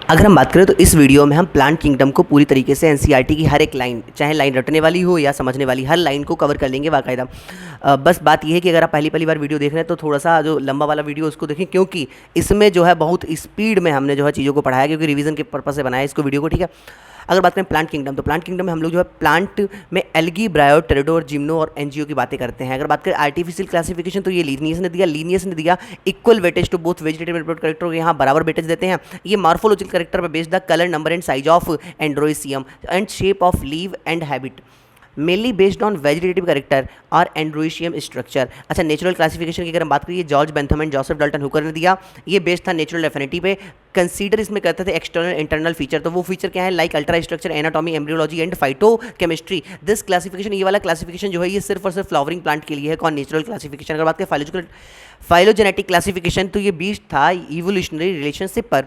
अगर हम बात करें तो इस वीडियो में हम प्लांट किंगडम को पूरी तरीके से एनसीईआरटी की हर एक लाइन, चाहे लाइन रटने वाली हो या समझने वाली, हर लाइन को कवर कर लेंगे बाकायदा। बस बात यह है कि अगर आप पहली पहली बार वीडियो देख रहे हैं तो थोड़ा सा जो लंबा वाला वीडियो उसको देखें, क्योंकि इसमें जो है बहुत स्पीड में हमने जो है चीज़ों को पढ़ाया, क्योंकि रिवीजन के पर्पज से बनाया इसको वीडियो को, ठीक है। अगर बात करें प्लांट किंगडम, तो प्लांट किंगडम में हम लोग जो है प्लांट में एल्गी, ब्रायो, टेरेडो और जिम्नो और एनजीओ की बातें करते हैं। अगर बात करें आर्टिफिशियल क्लासिफिकेशन, तो ये लीनियस ने दिया equal weightage to both vegetative and product character को यहाँ बराबर वेटेज देते हैं। ये मार्फोलॉजिकल करेक्टर पर based the colour, number and size of androecium and shape of leave and habit, mainly based on vegetative character और एंड्रोइशियम स्ट्रक्चर। अच्छा, natural classification की अगर हम बात करिए, George Bentham and Joseph Dalton Hooker ने दिया। ये बेस्ड था नेचुरल एफिनिटी पे। कंसीडर इसमें करते थे एक्सटर्नल इंटरनल फीचर, तो वो फीचर क्या है, like ultra structure, anatomy, embryology and phyto chemistry. This classification, ये वाला क्लासिफिकेशन जो है ये सिर्फ और सिर्फ फ्लावरिंग प्लांट के लिए है। कौन? Natural classification. अगर बात करें फाइलोजेनेटिक क्लासिफिकेशन, तो ये बेस्ड था इवोल्यूशनरी रिलेशनशिप पर।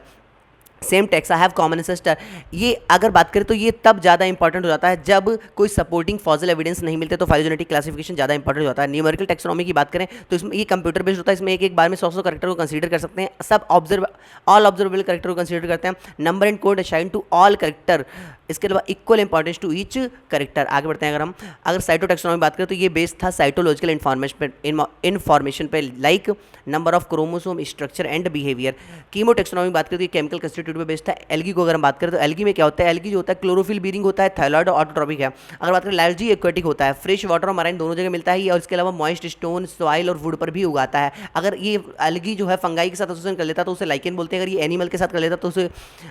Same taxa, I have common ancestor. ये अगर बात करें तो ये तब ज़्यादा इंपॉर्टेंट हो जाता है जब कोई सपोर्टिंग फॉसिल एविडेंस नहीं मिलते, तो फाइलोजेनेटिक क्लासिफिकेशन ज़्यादा इंपॉर्टेंट हो जाता है। न्यूमेरिकल टेक्सोनॉमी की बात करें तो इसमें ये कंप्यूटर बेस्ड होता है। इसमें एक एक बार में 100 करेक्टर को कंसीडर कर सकते हैं। सब ऑल ऑब्जर्वेबल करेक्टर को कंसीडर करते हैं। Number and code assign to all character. इसके अलावा equal importance to each character. आगे बढ़ते हैं। अगर साइटोटेक्सोनॉमी बात करें तो ये बेस्ड था साइटोलॉजिकल इन्फॉर्मेशन पे, like number of chromosome, structure and behaviour. Chemotaxonomy बात करें तो ये केमिकल कंस्टिट्यूट पे बेस्ड था। एल्गी को अगर हम बात करें तो एल्गी में क्या होता है, एल्गी जो होता है क्लोरोफिल बीरिंग होता है, थायरॉइड और ऑटोट्रॉपिक है। अगर बात करें लार्जी एक्वेटिक होता है, फ्रेश वाटर और मराइन दोनों जगह मिलता है ये, और इसके अलावा मॉइस्ट स्टोन, सॉइल और वुड पर भी उगाता है। अगर ये एल्गी जो है फंगाई के साथ एसोसिएशन कर लेता तो उसे लाइकेन बोलते हैं। अगर ये एनिमल के साथ कर लेता तो उसे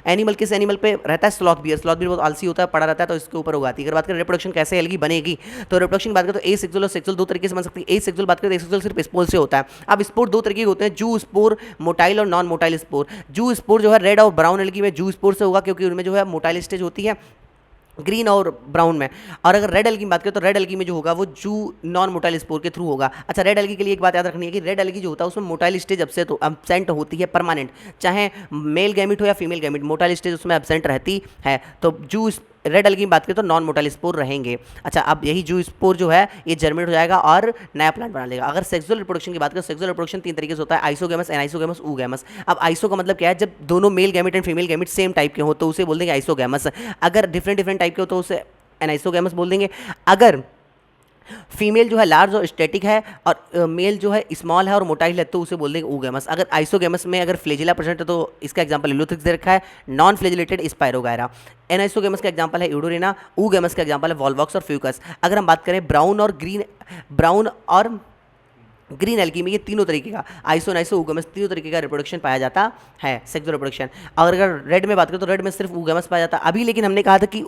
एनिमल, किस एनिमल पे रहता है, स्लॉथ बियर। स्लॉथ बियर बहुत आलसी होता है, पड़ा रहता है, तो इसके ऊपर उगाती है। अगर बात करें रिप्रोडक्शन कैसे एल्गी बनेगी, तो रिप्रोडक्शन की बात करें तो एसेक्सुअल और सेक्सुअल दो तरीके से बन सकती है। एसेक्सुअल बात करें तो एसेक्सुअल सिर्फ स्पोर से होता है। अब स्पोर दो तरीके के होते हैं, जू स्पोर, मोटाइल और नॉन मोटाइल स्पोर। जू स्पोर जो है रेड और ब्राउन एल्गी में जू स्पोर से होगा, क्योंकि उनमें जो है मोटाइल स्टेज होती है ग्रीन और ब्राउन में। और अगर रेड एल्गी की बात करें तो रेड एल्गी में जो होगा वो जू नॉन मोटाइल स्पोर के थ्रू होगा। अच्छा, रेड एल्गी के लिए एक बात याद रखनी है कि रेड एल्गी जो होता है उसमें मोटाइल स्टेज एब्सेंट होती है परमानेंट, चाहे मेल गैमिट हो या फीमेल गैमिट, मोटाइल स्टेज उसमें एब्सेंट रहती है। तो जू रेड एल्गी की बात करें तो नॉन मोटाइल स्पोर रहेंगे। अच्छा, अब यही जू स्पोर जो है ये जर्मिनेट हो जाएगा और नया प्लांट बना लेगा। अगर सेक्सुअल रिप्रोडक्शन की बात करें, सेक्सुअल रिप्रोडक्शन तीन तरीके से होता है, आइसोगैमस, एनाइसोगैमस, ऊगैमस। अब आइसो का मतलब क्या है, जब दोनों male gamete and female gamete same type के हो तो उसे बोल देंगे आइसोगैमस। अगर डिफरेंट टाइप के हो तो उसे एनाइसोगैमस बोल देंगे। अगर फीमेल जो है लार्ज और स्टैटिक है और मेल जो है स्मॉल है और मोटाइल है तो उसे बोल देंगे ऊगैमस। अगर आइसोगैमस में अगर फ्लेजिला प्रेजेंट है तो इसका एग्जांपल यूलोथ्रिक्स दे रखा है, नॉन फ्लेजिलेटेड स्पायरोगायरा। एनाइसोगैमस का एग्जांपल है यूडोरिना, ऊगैमस का एग्जांपल है वॉल्वॉक्स और फ्यूकस। अगर हम बात करें ब्राउन और ग्रीन एल्गी में, ये तीनों तरीके का आइसो नाइसो ऊगैमस तीनों तरीके का रिप्रोडक्शन पाया जाता है, सेक्सुअल रिप्रोडक्शन। और अगर रेड में बात करें तो रेड में सिर्फ ऊगैमस पाया जाता है अभी। लेकिन हमने कहा था कि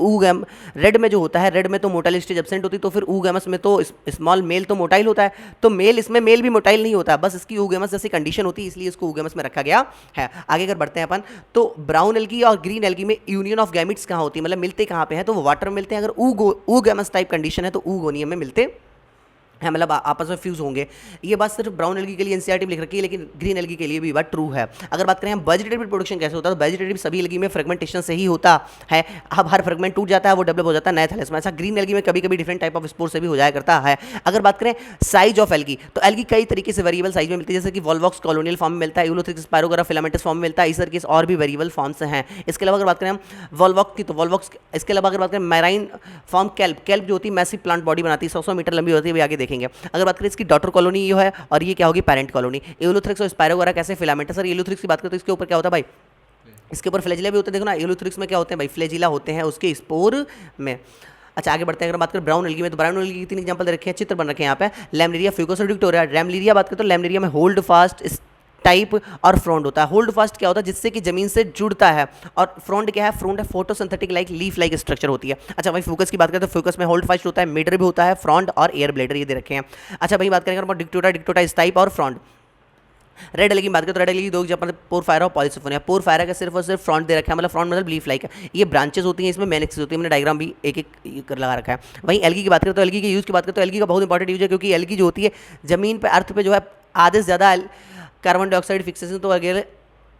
रेड में जो होता है, रेड में तो मोटाइल स्टेज एब्सेंट होती, तो फिर ऊगैमस में तो स्मॉल मेल तो मोटाइल होता है, तो मेल इसमें मेल भी मोटाइल नहीं होता, बस इसकी ऊगैमस जैसी कंडीशन होती है, इसलिए इसको ऊगैमस में रखा गया है। आगे अगर बढ़ते हैं अपन, तो ब्राउन एल्गी और ग्रीन एल्गी में यूनियन ऑफ गैमिट्स कहाँ होती है, मतलब मिलते कहाँ पे हैं, तो वो वाटर में मिलते हैं। अगर ऊगैमस टाइप कंडीशन है तो ऊगोनियम में मिलते है, मतलब आपस में फ्यूज होंगे। ये बात सिर्फ ब्राउन एल्गी के लिए एनसीईआरटी में लिख रखी है, लेकिन ग्रीन एल्गी के लिए भी बात ट्रू है। अगर बात करें हम वेजिटेटिव प्रोडक्शन कैसे होता है, तो वेजिटेटिव सभी एल्गी में फ्रेगमेंटेशन से ही होता है। अब हर फ्रेगमेंट टूट जाता है, वो डेवलप हो जाता है नया थैलेस में। अच्छा, ग्रीन एल्गी में कभी कभी डिफरेंट टाइप ऑफ स्पोर से भी हो जाया करता है। अगर बात करें साइज ऑफ एल्गी, तो एल्गी कई तरीके से वेरिएबल साइज में मिलती है, जैसे कि वॉल्वॉक्स कॉलोनियल फॉर्म में मिलता है, यूलोथ्रिक्स स्पायरोगारा फिलामेंटस फॉर्म में मिलता है, इस तरह के और भी वेरिएबल फॉर्म्स हैं। इसके अलावा अगर बात करें हम वॉल्वॉक्स की, तो वॉल्वॉक्स, इसके अलावा अगर बात करें मैराइन फॉर्म केल्प जो होती है मैसिव प्लांट बॉडी बनाती है, 100 मीटर लंबी होती है, वो आगे देखेंगे। अगर बात करें इसकी डॉटर कॉलोनी ये है और ये क्या होगी, पेरेंट कॉलोनी। यूलोथ्रिक्स और स्पायरोगारा कैसे फिलामेंटस। सर यूलोथ्रिक्स की बात करें तो इसके ऊपर क्या होता है भाई, इसके ऊपर फ्लैजिला भी होते हैं। देखो ना, यूलोथ्रिक्स में क्या होते हैं भाई, फ्लैजिला होते हैं उसके स्पोर में। अच्छा, आगे बढ़ते हैं। अगर बात करें ब्राउन एल्गी में, तो ब्राउन एल्गी के तीन एग्जांपल दे रखे हैं, चित्र बन रखे हैं यहाँ पे, लैमलेरिया, फ्यूकस और डिक्टोरिया। लैमलेरिया बात करें तो लैमलेरिया में होल्ड फास्ट टाइप और फ्रॉन्ड होता है। होल्ड फास्ट क्या होता है, जिससे कि जमीन से जुड़ता है, और फ्रॉन्ड क्या है, फ्रॉन्ड है photosynthetic like leaf like structure होती है। अच्छा भाई, फोकस की बात करें तो फोकस में होल्ड फास्ट होता है, मिडर भी होता है, फ्रॉन्ड और एयर ब्लेडर ये दे रखे हैं। अच्छा भाई, बात करेंगे डिक्टोटा इस टाइप और फ्रॉन्ड। रेड एल्गी की बात करें तो रेड एल्गी दो एग्जांपल, पोरफायरा और पॉलीसिफोनिया। पोरफायरा का सिर्फ और सिर्फ फ्रॉन्ट दे रखा है, मतलब फ्रॉन्ट मतलब लीफ लाइक है, ये ब्रांचेस होती हैं, इसमें मेन एक्सिस होती है, मैंने डायग्राम भी एक एक लगा रखा है। वहीं एल्गी की बात करें तो एल्गी के यूज़ की बात करें तो एल्गी का बहुत इंपॉर्टेंट यूज है, क्योंकि एल्गी जो होती है जमीन पर, अर्थ पे जो है आधे से ज़्यादा कार्बन डाइऑक्साइड फिक्सेशन, तो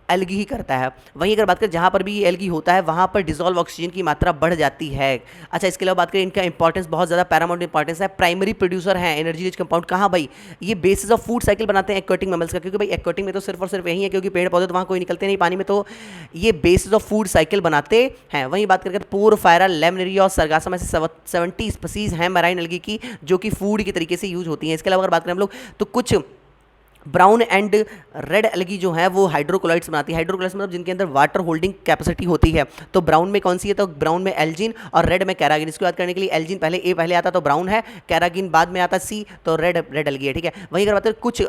एल्गी ही करता है। वहीं अगर बात करें जहाँ पर भी ये एल्गी होता है वहाँ पर डिजॉल्व ऑक्सीजन की मात्रा बढ़ जाती है। अच्छा, इसके अलावा बात करें इनका इंपॉर्टेंस बहुत ज़्यादा पैरामाउंट इंपॉर्टेंस है। प्राइमरी प्रोड्यूसर है एनर्जी रिच कंपाउंड। कहाँ भाई? ये बेसिस ऑफ फूड साइकिल बनाते हैं एक्वाटिक मैमल्स का, क्योंकि भाई एक्वाटिक में तो सिर्फ और सिर्फ यही है क्योंकि पेड़ पौधे तो वहाँ कोई निकलते नहीं पानी में, तो ये बेसिस ऑफ फूड साइकिल बनाते हैं। वहीं बात करें पोरफायरा, लैमिनेरिया और सरगासम ऐसे 70 स्पीसीज हैं मैराइन एल्गी की जो कि फूड के तरीके से यूज होती हैं। इसके अलावा अगर बात करें हम लोग तो कुछ ब्राउन एंड रेड एल्गी जो है वो हाइड्रोकोलाइड्स बनाती है। हाइड्रोकोलाइड्स मतलब जिनके अंदर वाटर होल्डिंग कैपेसिटी होती है। तो ब्राउन में कौन सी है? तो ब्राउन में एल्जिन और रेड में कैरागिन। इसकी बात करने के लिए एल्जिन पहले ए पहले आता तो ब्राउन है, कैरागिन बाद में आता सी, तो रेड एल्गी है। ठीक है, वहीं अगर बात करें कुछ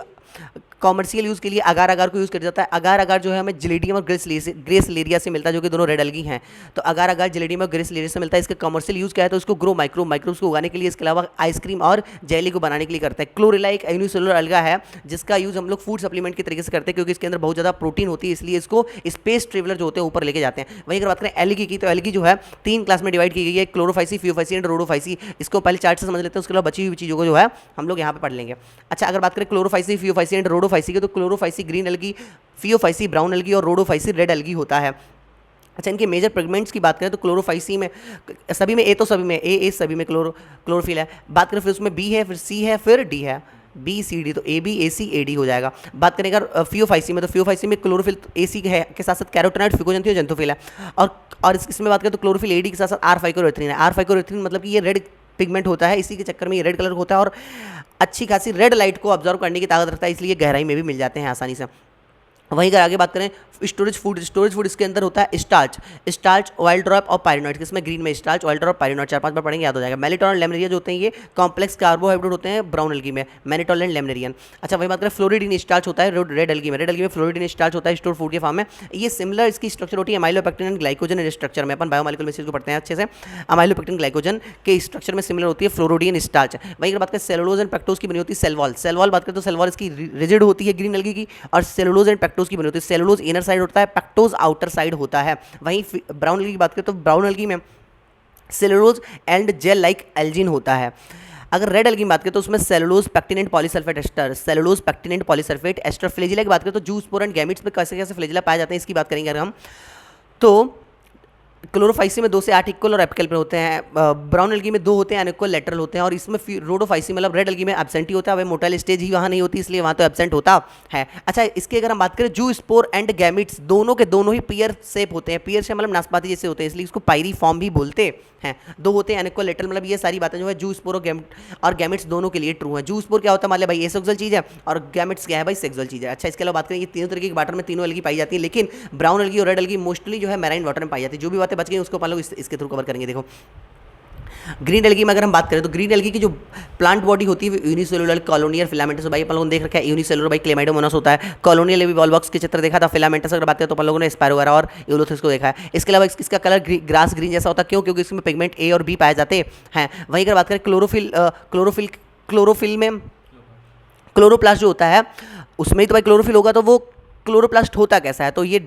कॉमर्शियल यूज़ के लिए अगार अगार को यूज़ किया जाता है। अगार अगार जो है हमें जिलेडियम और ग्रेसलेरिया से मिलता है, जो कि दोनों रेड एल्गी हैं। तो अगार अगार जिलेडियम और ग्रेसलेरिया से मिलता है। इसका कॉमर्शियल यूज़ क्या है? तो इसको ग्रो माइक्रोब्स को उगाने के लिए, इसके अलावा आइसक्रीम और जेली को बनाने के लिए करते हैं। क्लोरेला एक यूनिसेलुलर अलगा है जिसका यूज़ हम लोग फूड सप्लीमेंट के तरीके से करते हैं क्योंकि इसके अंदर बहुत ज़्यादा प्रोटीन होती है, इसलिए इसको स्पेस ट्रेवलर जो होते हैं ऊपर लेके जाते हैं। वहीं अगर बात करें एल्गी की, तो एल्गी जो है 3 क्लास में डिवाइड की गई है, क्लोरोफाइसी, फियोफाइसी एंड रोडोफाइसी। इसको पहले चार्ट से समझ लेते हैं, उसके अलावा बची हुई चीज़ों को जो है हम लोग यहाँ पे पढ़ लेंगे। अच्छा, अगर बात करें क्लोरोफाइसी, फियोफाइसी एंड रोडोफाइसी की, तो Chlorophyceae green algae, Phaeophyceae brown algae और रोडोफाइसी रेड एल्गी होता है। अच्छा, इनके मेजर पिगमेंट्स की बात करें तो क्लोरोफाइसी में सभी में ए, तो सभी में ए सभी में क्लोरोफिल है। बात करें फिर उसमें बी है, फिर सी है, फिर डी है, बी सी डी, तो A B A C A D हो जाएगा। बात करें अगर फियोफाइसी में, तो फियोफाइसी में क्लोरोफिल ए सी है के साथ साथ कैरोटेनॉइड, फिकोजेंथी और जेंथोफिल है। और इसमें बात करें तो क्लोरोफिल ए डी के साथ साथ आर फाइकोरेथ्रिन है। आर फाइकोरेथ्रिन मतलब कि ये रेड पिगमेंट होता है, इसी के चक्कर में ये रेड कलर होता है और अच्छी खासी रेड लाइट को ऑब्जर्व करने की ताकत रखता है, इसलिए गहराई में भी मिल जाते हैं आसानी से। वहीं अगर आगे बात करें स्टोरेज फूड इसके अंदर होता है स्टार्च ऑयल ड्रॉप और पायरिनॉइड। इसमें ग्रीन में स्टार्च, ऑयल ड्रॉप, पायरिनॉइड 4-5 बार पढ़ेंगे, याद हो जाएगा। मेलिटोन और लेमनेरिया जो होते हैं ये कॉम्प्लेक्स कार्बोहाइड्रेट होते हैं ब्राउन एल्गी में, मेलिटोन एंड लेमनेरियन। अच्छा, वहीं बात करें फ्लोरिडीन स्टार्च होता है रेड एल्गी में फ्लोरिडीन स्टार्च होता है स्टोर फूड के फॉर्म में। ये सिमिलर इसकी स्ट्रक्चर होती है अमाइलोपेक्टिन एंड ग्लाइकोजन स्ट्रक्चर में। अपन बायोमोलिकुलर बेसिस को पढ़ते हैं अच्छे से। अमाइलोपेक्टिन ग्लाइकोजन के स्ट्रक्चर में सिमिलर होती है फ्लोरिडीन स्टार्च। वहीं अगर बात करें सेलुलोज एंड पेक्टोज की बनी होती है सेलवॉल बात करें तो सेलवॉल इसकी रिजिड होती है ग्रीन एल्गी की, और सेलुलोज एंड पेक्टोज की बनी होती है। सेलुलोज इनर साइड होता है, पेक्टोज आउटर साइड होता है। वहीं ब्राउन एल्गी की बात करें तो ब्राउन एल्गी में cellulose and gel like Elgin होता है। अगर रेड एल्गी की बात करें तो उसमें cellulose pectin and polysulphate ester. Flagella की बात करें तो जूस्पोर एंड गैमेट्स में कैसे कैसे फ्लेजिला पाए जाते हैं इसकी बात करेंगे अगर हम, तो क्लोरोफाइसी में 2 से 8 इक्वल और एपिकल पे होते हैं। ब्राउन एल्गी में 2 होते हैं, अनइक्वल लेटरल होते हैं। और इसमें रोडोफाइसी मतलब रेड एल्गी में एब्सेंट ही होता है, वह मोटाइल स्टेज ही वहाँ नहीं होती, इसलिए वहाँ तो एब्सेंट होता है। अच्छा, इसके अगर हम बात करें जू स्पोर एंड गैमिट्स दोनों के दोनों ही पियर शेप होते हैं। पियर शेप मतलब नाशपाती जैसे होते हैं, इसलिए इसको पायरी फॉर्म भी बोलते हैं। 2 होते हैं अनइक्वल लेटरल, मतलब ये सारी बातें जो है जू स्पोर और गैमिट्स दोनों के लिए ट्रू है। जू स्पोर क्या होता है मान लिया भाई एसेक्सुअल चीज़ है, और गैमिट्स क्या है भाई सेक्सुअल चीज़ है। अच्छा, इसके अलावा बात करें ये तीनों तरीके के वाटर में तीनों एल्गी पाई जाती है, लेकिन ब्राउन एल्गी और रेड एल्गी मोस्टली जो है मैराइन वाटर में पाई जाती है। जो भी बातें बच गई उसको मान लो इसके थ्रू कवर करेंगे। देखो, ग्रीन एल्गी में अगर हम बात करें तो ग्रीन एल्गी की जो प्लांट बॉडी होती है यूनिसेलुलर कॉलोनियल फिलामेंटस। भाई अपन लोगों ने देख रखा है यूनिसेलुलर भाई क्लेमाइडोमोनास होता है। कॉलोनियल भी वॉलबॉक्स के चित्र देखा था। फिलामेंटस अगर बात करें तो अपन लोगों ने स्पायरोगारा और यूलोथिस को देखा है। इसके अलावा इसका कलर ग्रास ग्रीन जैसा होता है, क्यों? क्योंकि इसमें पिगमेंट ए और बी पाए जाते हैं। वहीं अगर बात करें क्लोरोफिल में क्लोरोप्लास्ट जो होता है उसमें ही तो भाई क्लोरोफिल होगा, तो वो क्लोरोप्लास्ट होता कैसा है? तो ये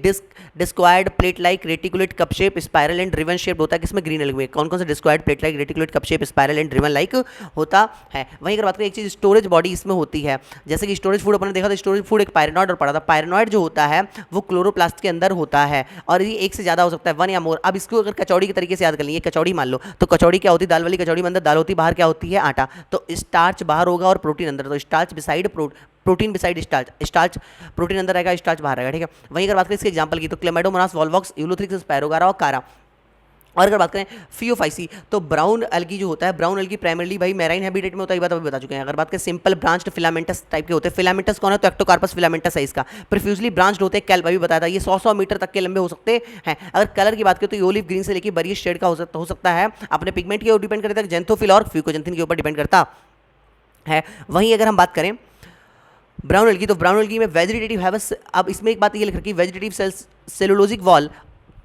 discoid plate like reticulate cup shape spiral and ड्रिवन शेप होता है। किसमें? ग्रीन एल्गी में। कौन कौन से discoid plate like reticulate cup shape spiral and ड्रिवन लाइक होता है। वहीं अगर बात करें एक चीज़ स्टोरेज बॉडी इसमें होती है, जैसे कि स्टोरेज फूड अपन ने देखा था, स्टोरेज फूड एक पायरेनॉइड और पड़ा था। पायरेनॉइड जो होता है वो क्लोरोप्लास्ट के अंदर होता है, और ये एक से ज़्यादा हो सकता है, 1 या मोर। अब इसको अगर कचौड़ी के तरीके से याद कर लीजिए, कचौड़ी मान लो, तो कचौड़ी क्या होती है? दाल वाली कचौड़ी में अंदर दाल होती है, बाहर क्या होती है? आटा। तो स्टार्च बाहर होगा और प्रोटीन अंदर, तो starch beside protein beside starch protein अंदर रहेगा, स्टार्च बाहर रहेगा। ठीक है, वहीं अगर बात करें इसके एग्जांपल की तो क्लेमाइडोमोनास, वॉलवॉक्स, यूलोथ्रिक्स, स्पायरोगारा और कारा। और अगर बात करें फियोफाइसी तो ब्राउन एल्गी जो होता है, ब्राउन एल्गी प्राइमरली भाई मैराइन हैबिटेट में होता है, ये बात अभी बता चुके हैं। अगर बात करें सिंपल ब्रांच्ड फिलामेंटस टाइप के होते हैं। फिलामेंटस कौन है? तो एक्टोकार्पस फिलामेंटस है इसका। प्रोफ्यूजली ब्रांच्ड होते हैं, कैल्प अभी बताया था, ये 100 मीटर तक के लंबे हो सकते हैं। अगर कलर की बात करें तो ये ओलिव ग्रीन से लेकर बरिश शेड का हो सकता है। अपने पिगमेंट के ऊपर डिपेंड करता है, जेंथोफिल और फ्यूकोजेंथिन के ऊपर डिपेंड करता है। वहीं अगर हम बात करें ब्राउन एल्गी, तो ब्राउन एल्गी में वेजिटेटिव हैवस। अब इसमें एक बात ये लिख रखी है, vegetative cellulosic wall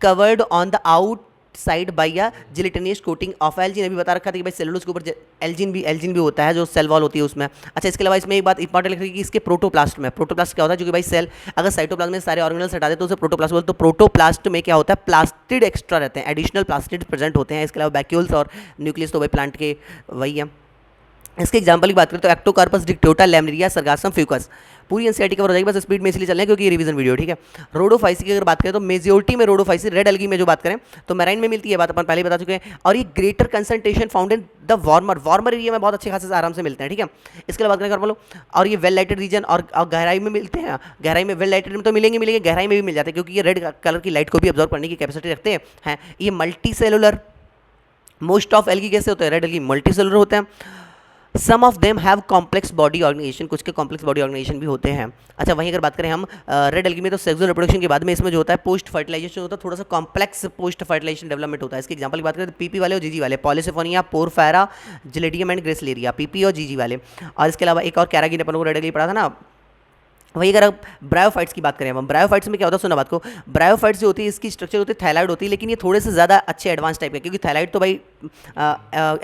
covered on the out side by या जिलेटिनियस कोटिंग ऑफ एल्जिन। अभी बता रखा था कि भाई सेलुलोज के ऊपर एल्जिन भी होता है, जो सेल वॉल होती है उसमें। अच्छा, इसके अलावा इसमें एक बात इंपॉर्टेंट लिख रही है कि इसके प्रोटोप्लास्ट में, प्रोटोप्लास्ट क्या होता है? जो कि भाई सेल अगर साइटोप्लाज्म में सारे ऑर्गेनल्स हटा दे तो उसे प्रोटोप्लास्ट बोलते हैं। तो प्रोटोप्लास्ट में क्या होता है? प्लास्टिड एक्स्ट्रा रहते हैं, एडिशनल प्लास्टिड प्रेजेंट होते हैं। इसके अलावा वैक्यूल्स और न्यूक्लियस तो भाई प्लांट के वही है। इसके एग्जांपल की बात करें तो एक्टोकार्पस डिक्टोटा लैमरिया सरगासम फ्यूकस, पूरी एनसीईआरटी कवर हो जाएगी, बस स्पीड में इसलिए चल रहे हैं क्योंकि ये रिवीजन वीडियो, ठीक है। रोडोफाइसी की अगर बात करें तो मेजोरिटी में रोडोफाइसी रेड एल्गी में जो बात करें तो मैराइन में मिलती है, बात अपन पहले ही बता चुके हैं, और ये greater concentration found in the warmer area में बहुत अच्छे खासे आराम से मिलते हैं, ठीक है। इसके लिए बात करें बोलो, और ये वेल लाइटेड रीजन और गहराई में मिलते हैं, गहराई में वेल लाइटेड में तो मिलेंगे, गहराई में भी मिल जाते हैं क्योंकि ये रेड कलर की लाइट को भी ऑब्जर्व करने की कैपेसिटी रखते हैं। ये multicellular, most of algae कैसे होते हैं, रेड एल्गी मल्टी सेलुलर होते हैं। Some of them have complex body organisation, कुछ के कॉम्प्लेक्स बॉडी ऑर्गेनाइजेशन भी होते हैं। अच्छा, वहीं अगर बात करें हम रेड एल्गी में तो सेक्सुअल रिप्रोडक्शन के बाद में इसमें जो होता है पोस्ट फर्टिलाइजेशन होता है, थोड़ा सा कॉम्प्लेक्स पोस्ट फर्टिलाइजेशन डेवलपमेंट होता है। इसकी एग्जांपल की बात करें तो पीपी वाले और जीजी वाले, Polysiphonia, Porphyra, Gelidium and Gracilaria, P P और जीजी वाले। और इसके अलावा एक और कैरागिन अपन को रेड एल्गी पढ़ा था ना। वही अगर आप ब्रायोफाइट्स की बात करें, हम ब्रायोफाइट्स में क्या होता है, सुना बात को, ब्रायोफाइट्स जो होती है इसकी स्ट्रक्चर होती है थैलाइड होती है, लेकिन ये थोड़े से ज़्यादा अच्छे एडवांस टाइप के, क्योंकि थैलाइड तो भाई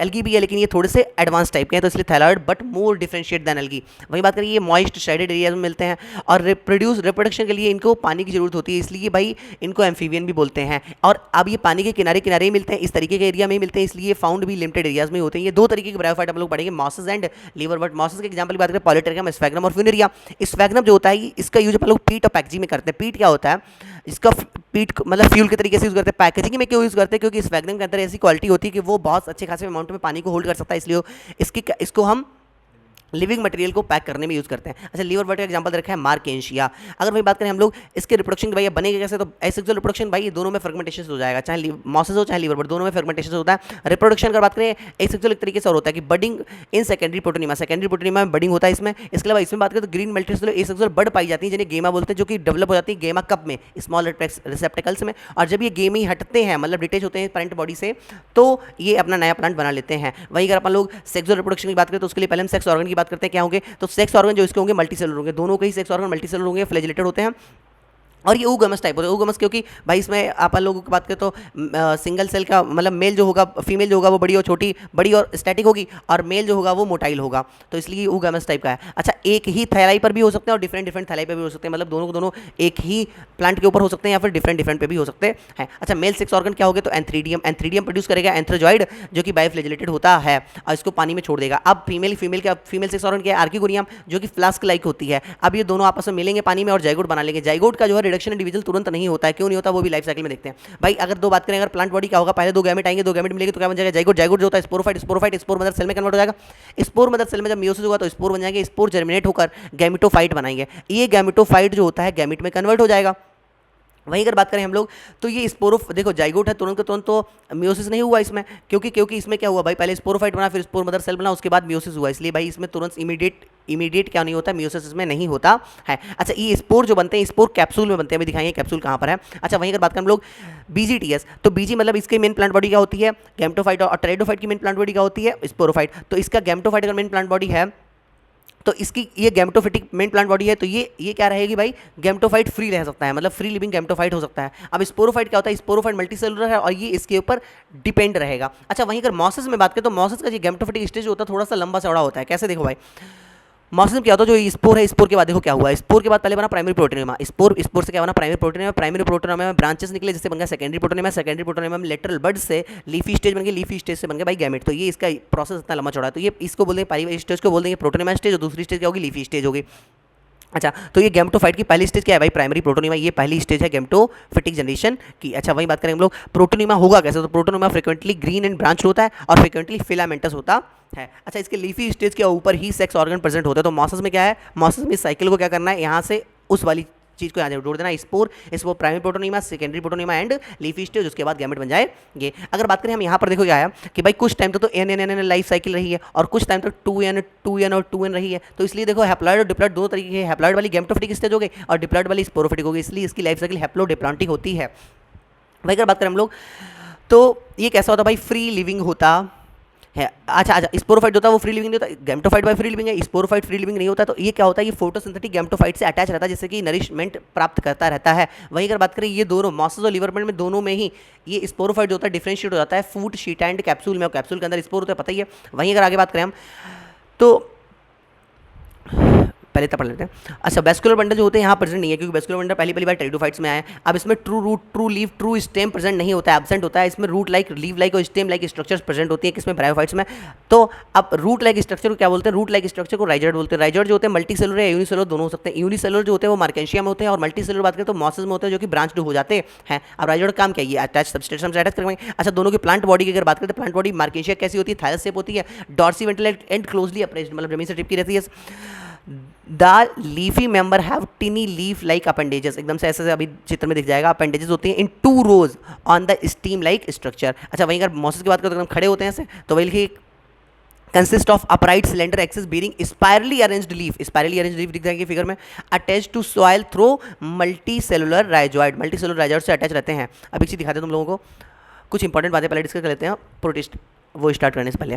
एल्गी भी है लेकिन ये थोड़े से एडवांस टाइप के हैं, तो इसलिए thalloid but more differentiate than algae. वही बात करें, ये मॉइस्ट शेडेड एरियाज में मिलते हैं और रिप्रोडक्शन के लिए इनको पानी की जरूरत होती है, इसलिए भाई इनको एम्फीबियन भी बोलते हैं। और अब ये पानी के किनारे किनारे ही मिलते हैं, इस तरीके के एरिया में ही मिलते हैं, इसलिए फाउंड भी लिमिटेड एरियाज में होते हैं। ये दो तरीके के ब्रायोफाइट हम लोग पढ़ेंगे, mosses and liverwort. Mosses के एग्जाम्पल की बात करें पॉलीट्रिकम, स्फैग्नम और फ्यूनेरिया। स्फैग्नम जो होता है इसका यूज अपन लोग पीट और पैकेजिंग में करते हैं। पीट क्या होता है, इसका पीट मतलब फ्यूल के तरीके से यूज करते हैं। पैकेजिंग में क्यों यूज करते हैं, क्योंकि स्फैग्नम के अंदर ऐसी क्वालिटी होती है कि वो बहुत अच्छे खासे अमाउंट में पानी को होल्ड कर सकता है, इसलिए इसको हम लिविंग मटेरियल को पैक करने में यूज करते हैं। अच्छा, लीवर बट का एग्जांपल रखा है मार्केंशिया। अगर वही बात करें हम लोग इसके रिप्रोडक्शन भाई बनेगा कैसे, तो एसेक्सुअल रिप्रोडक्शन भाई दोनों में फर्मेंटेशन हो जाएगा, चाहे मॉसेस हो चाहे लीवर बट, दोनों में फर्मेंटेशन होता है। रिप्रोडक्शन की बात करें एसेक्सुअल एक तरीके से और होता है कि बडिंग इन सेकेंडरी प्रोटोनिमा में बडिंग होता है इसमें। इसके अलावा इसमें बात करें तो ग्रीन मल्टीसेलुलर एसेक्सुअल बड पाई जाती है जिन्हें गेमा बोलते हैं, जो कि डेवलप हो जाती है गेमा कप में, स्मॉल रिसेप्टिकल्स में। और जब ये गेमी हटते हैं मतलब डिटेच होते हैं पेरेंट बॉडी से, तो ये अपना नया प्लांट बना लेते हैं। वही अगर अपन लोग सेक्सुअल रिप्रोडक्शन की बात करें तो उसके लिए पहले हम सेक्स ऑर्गन की बात करते हैं, क्या होंगे, तो सेक्स ऑर्गन जो इसके होंगे मल्टी सेलुलर होंगे, दोनों के ही सेक्स ऑर्गन मल्टी सेलुलर होंगे, फ्लैजिलेटेड होते हैं। और ये oogamous टाइप होता है, oogamous क्योंकि भाई इसमें अपन लोगों की बात करें तो सिंगल सेल का मतलब मेल जो होगा, फीमेल जो होगा वो बड़ी और छोटी, बड़ी और स्टैटिक होगी, और मेल जो होगा वो मोटाइल होगा, तो इसलिए oogamous टाइप का है। अच्छा, एक ही थैलाई पर भी हो सकते हैं और डिफरेंट थैलाई पर भी हो सकते हैं, मतलब दोनों को दोनों एक ही प्लांट के ऊपर हो सकते हैं या फिर डिफरेंट पे भी हो सकते हैं। अच्छा, मेल सेक्स ऑर्गन क्या होगा, तो एंथ्रीडियम प्रोड्यूस करेगा एंथ्रोजॉइड, जो कि बायोफ्लैजिलेटेड होता है और इसको पानी में छोड़ देगा। अब फीमेल सेक्स ऑर्गन क्या है, आर्किगोनियम, जो कि फ्लास्क लाइक होती है। अब ये दोनों आपस में मिलेंगे पानी में और जाइगोट बना लेंगे। जाइगोट का जो है रिडक्शन इंडिविजुअल तुरंत नहीं होता है, क्यों नहीं होता वो भी लाइफ साइकिल में देखते हैं। भाई अगर दो बात करें, अगर प्लांट बॉडी क्या होगा, पहले दो गैमेट आएंगे, दो गैमेट मिलेंगे तो क्या बन जाएगा, जाइगोट। जाइगोट जो होता है स्पोरोफाइट स्पोर मदर सेल में कन्वर्ट हो जाएगा। स्पोर मदर सेल में जब मियोसिस होगा तो स्पोर बन जाएंगे, स्पोर जर्मिनेट होकर गैमेटोफाइट बनाएंगे। ये गैमेटोफाइट जो होता है गैमेट में कन्वर्ट हो जाएगा। वहीं अगर बात करें हम लोग तो ये देखो जाइगोट है, तुरंत का तुरंत तो मियोसिस नहीं हुआ इसमें, क्योंकि इसमें क्या हुआ भाई, पहले स्पोरोफाइट बना, फिर स्पोर मदर सेल बना, उसके बाद मियोसिस हुआ, इसलिए भाई इसमें तुरंत इमीडिएट क्या नहीं होता, मियोसिस इसमें नहीं होता है। अच्छा, ये स्पोर जो बनते हैं, स्पोर कैप्सूल में बनते हैं, अभी दिखाएंगे कैप्सूल कहाँ पर है। अच्छा, वहीं अगर बात करें हम लोग बीजीटीएस, तो बीजी मतलब इसकी मेन प्लांट बॉडी क्या होती है, गैमेटोफाइट, और टेरिडोफाइट की मेन प्लांट बॉडी क्या होती है, स्पोरोफाइट। तो इसका गैमेटोफाइट अगर मेन प्लांट बॉडी है तो इसकी ये गैमेटोफिटिक मेन प्लांट बॉडी है, तो ये क्या रहेगी भाई, गैमेटोफाइट फ्री रह सकता है, मतलब फ्री लिविंग गैमेटोफाइट हो सकता है। अब स्पोरोफाइट क्या होता है, स्पोरोफाइट मल्टीसेलुलर है और ये इसके ऊपर डिपेंड रहेगा। अच्छा, वहीं अगर मॉसेस में बात करें तो मॉसेस का जो गैमेटोफिटिक स्टेज होता है थोड़ा सा लंबा चौड़ा होता है। कैसे, देखो भाई मॉसेस में क्या होता है, जो स्पोर है, स्पोर के बाद देखो क्या हुआ, स्पोर के बाद पहले बना प्राइमरी प्रोटोनियमा, स्पोर से क्या बना, प्राइमरी प्रोटोनियमा में ब्रांचेस निकले, जिससे बन गया सेकेंडरी प्रोटोनियमा में लेटरल बड से लीफी स्टेज बन गया, लीफी स्टेज से बन गया भाई गैमेट। तो ये इसका प्रोसेस इतना लंबा चौड़ा है, तो ये इसको बोलते हैं पहली स्टेज को बोल देंगे प्रोटोनियमा स्टेज, और दूसरी स्टेज क्या होगी, लीफी स्टेज होगी। अच्छा, तो ये गैमेटोफाइट की पहली स्टेज क्या है भाई, प्राइमरी प्रोटोनिमा, ये पहली स्टेज है गैमेटोफिटिक जनरेशन की। अच्छा, वही बात करें हम लोग प्रोटोनिमा होगा कैसे, तो protonema frequently green and branch होता है और फ्रीक्वेंटली फिलामेंटस होता है। अच्छा, इसके लीफी स्टेज के ऊपर ही सेक्स ऑर्गन प्रेजेंट होता है। तो मॉसेस में क्या है, मॉसेस में साइकिल को क्या करना है, यहाँ से उस वाली चीज़ को यहाँ जोड़ देना, spore primary protonema, secondary protonema and leafy stage, उसके बाद गैमेट बन जाएंगे। अगर बात करें हम यहाँ पर देखो क्या है कि भाई कुछ टाइम तक तो एन लाइफ साइकिल रही है और कुछ टाइम तक 2n और 2n रही है, तो इसलिए देखो हैप्लॉइड और डिप्लॉइड दोनों तरीके के, हैप्लॉइड वाली गैमेटोफिटिक स्टेज हो गई और डिप्लॉइड वाली स्पोरोफिटिक हो गई, इसलिए इसकी लाइफ साइकिल हैप्लोडिप्लॉन्टिक होती है। भाई अगर बात करें हम लोग तो ये कैसा होता है भाई, फ्री लिविंग होता है। अच्छा, स्पोरोफाइट होता है वो फ्री लिविंग नहीं होता, गैमेटोफाइट भाई फ्री लिविंग है, स्पोरोफाइट फ्री लिविंग नहीं होता। तो ये क्या होता है, ये फोटोसिंथेटिक गैमेटोफाइट से अटैच रहता है, जिससे कि नरिशमेंट प्राप्त करता रहता है। वहीं अगर बात करें ये दोनों मॉसेस और लीवरमेंट में दोनों में ही ये स्पोरोफाइट जो होता है डिफरेंशिएट हो जाता है फूट, शीट एंड कैप्सूल में, और कैप्सूल के अंदर स्पोर होता है, पता ही है। वहीं अगर आगे बात करें हम तो पहले तक पढ़ लेते हैं। अच्छा, वेस्कुलर बंडल जो होते हैं यहाँ प्रेजेंट नहीं है, क्योंकि वेस्कुलर बंडल पहली बार टेरिडोफाइट्स में आए हैं। अब इसमें true root, true leaf, true stem present नहीं होता है, एब्सेंट होता है। इसमें रूट लाइक, लीव लाइक और स्टेम लाइक स्ट्रक्चर्स प्रेजेंट होती है किसमें, ब्रायोफाइट्स में। तो अब रूट लाइक स्ट्रक्चर को क्या बोलते हैं, रूट लाइक स्ट्रक्चर को राइजॉइड बोलते हैं। राइजॉइड जो होते हैं मल्टी सेलुलर या यूनिसेलुलर दोनों हो सकते हैं। यूनिसेलुलर जो होते हैं वो मार्केशिया में होते हैं, और मल्टी सेलुलर बात करें तो मॉसेस में होते हैं, जो कि ब्रांच हो जाते हैं। अब राइजॉइड काम क्या है, ये अटैच सबस्ट्रेट से अटैच करेंगे। अच्छा, दोनों की प्लांट बॉडी की अगर बात करें तो प्लांट बॉडी मार्केशिया कैसी होती है, थायरस शेप होती है, dorsiventral and closely appressed, मतलब जमीन से टिपकी रहती है। The leafy member have tiny leaf like appendages, एकदम से ऐसे अभी चित्र में दिख जाएगा, अपेंडेजेस होती हैं in 2 rows on the stem like structure. अच्छा, वहीं अगर मॉसेस की बात करें तो एकदम खड़े होते हैं ऐसे, तो वही लिखिए consist of upright cylinder axis bearing spirally arranged leaf, spirally arranged leaf दिख जाएंगे फिगर में, attach to soil through multicellular rhizoid, multicellular rhizoid से अटैच रहते हैं। अब एक चीज दिखाते हैं तुम लोगों को, कुछ इंपॉर्टेंट बातें पहले डिस्कस कर लेते हैं प्रोटिस्ट वो स्टार्ट करने से पहले।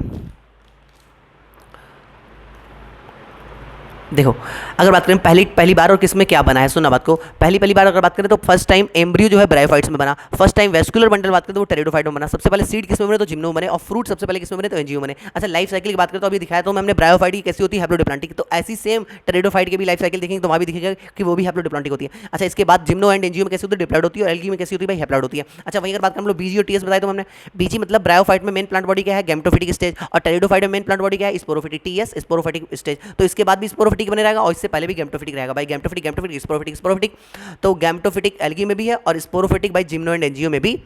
देखो, अगर बात करें पहली बार और किसमें क्या बना है, सुनना बात को, पहली बार अगर बात करें तो फर्स्ट टाइम एम्ब्रियो जो है ब्रायोफाइट्स में बना, फर्स्ट टाइम वेस्कुलर बंडल बात करें तो वो टेरिडोफाइट में बना, सबसे पहले सीड किसमें बने तो जिम्नो बने, और फ्रूट सबसे पहले किसमें बने तो एंजियो बने। अच्छा, लाइफ साइकिल की बात करें तो अभी दिखाया तो हमने ब्रायोफाइट की कैसी होती है, हैप्लोडिप्लॉन्टिक, तो ऐसी सेम टेरिडोफाइट की भी लाइफ साइकिल देखेंगे तो वहाँ भी दिखेगा कि वो भी हैप्लोडिप्लॉन्टिक होती है। अच्छा, इसके बाद जिम्नो एंड एंजियो में कैसी होती है, डिप्लॉइड होती है, और एल्गी में कैसी होती है भाई, हैप्लॉइड होती है। अच्छा, वहीं अगर बात करें हम लोग बीजी और टीएस बताए तो हमने बीजी मतलब ब्रायोफाइट में मेन प्लांट बॉडी क्या है, गैमेटोफिटिक स्टेज, और टेरिडोफाइट में मेन प्लांट बॉडी क्या है, स्पोरोफिटिक, टीएस स्पोरोफिटिक स्टेज, तो इसके बाद भी स्पोरोफिटिक बने रहेगा और इससे पहले भी गैमेटोफिटिक रहेगा भाई, गैमेटोफिटिक स्पोरोफिटिक। तो गैमेटोफिटिक एल्गी में भी है और स्पोरोफिटिक भाई जिम्नो एंड एंजियो में भी